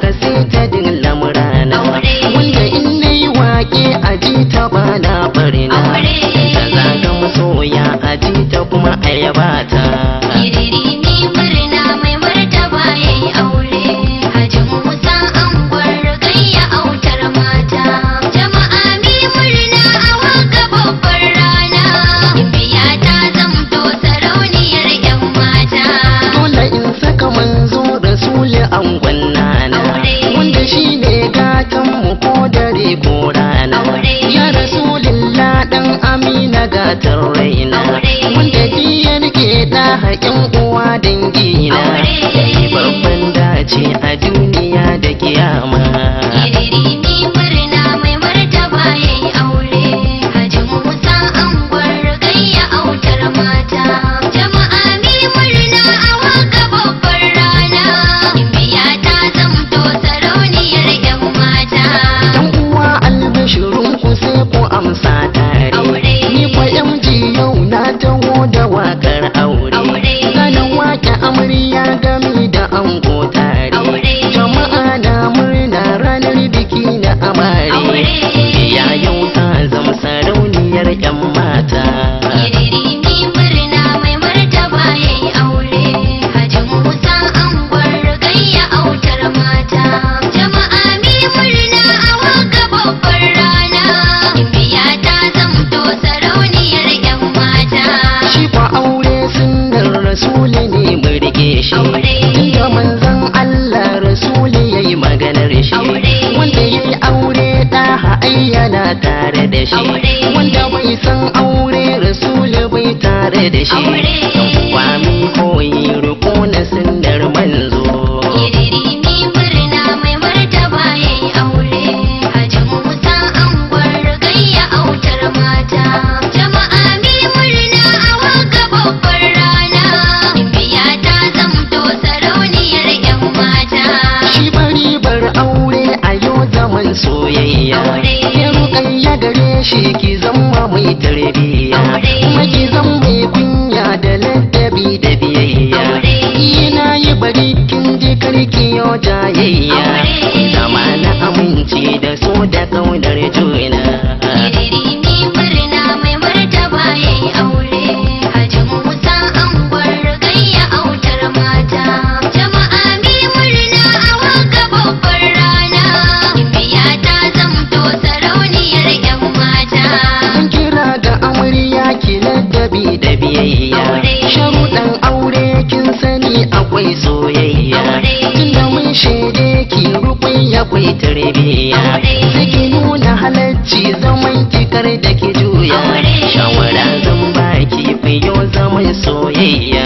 ka sai ta din lamurana, wanda in nayi wake a ji ta bana barina, ta zaga masoya a ji ta kuma a yaba ta. Angon nana wanda shi ne gatanmu ko dare ko rana, ya rasulillah dan amina gatan raina, wanda diyar ke da haƙin uwa dangina, yi babban dace a duniya da kiyama. Rasuli ne mu rike shi, tunda manzon Allah rasuli yayi maganar shi, wanda yayi aure da ayyana tare da shi, wanda bai san aure rasuli bai tare da shi, dan uwa mi koyi riko na sunnar manzo. Soyayya ya rukayya gare shi ki zama mai tarbiyya, kuma ki zama mai kunya da ladabi da biyayya, ina yi bari kin ji karki yo jayayya, zama na aminci da so da kaunar juna. Da biyayya sharuɗan aure kin sani akwai soyayya, tunda mun shaide ki rukun akwai tarbiyya, sai ki nuna halacci zaman ki kar da ki juya, shawara zan baki fiyo zaman soyayya.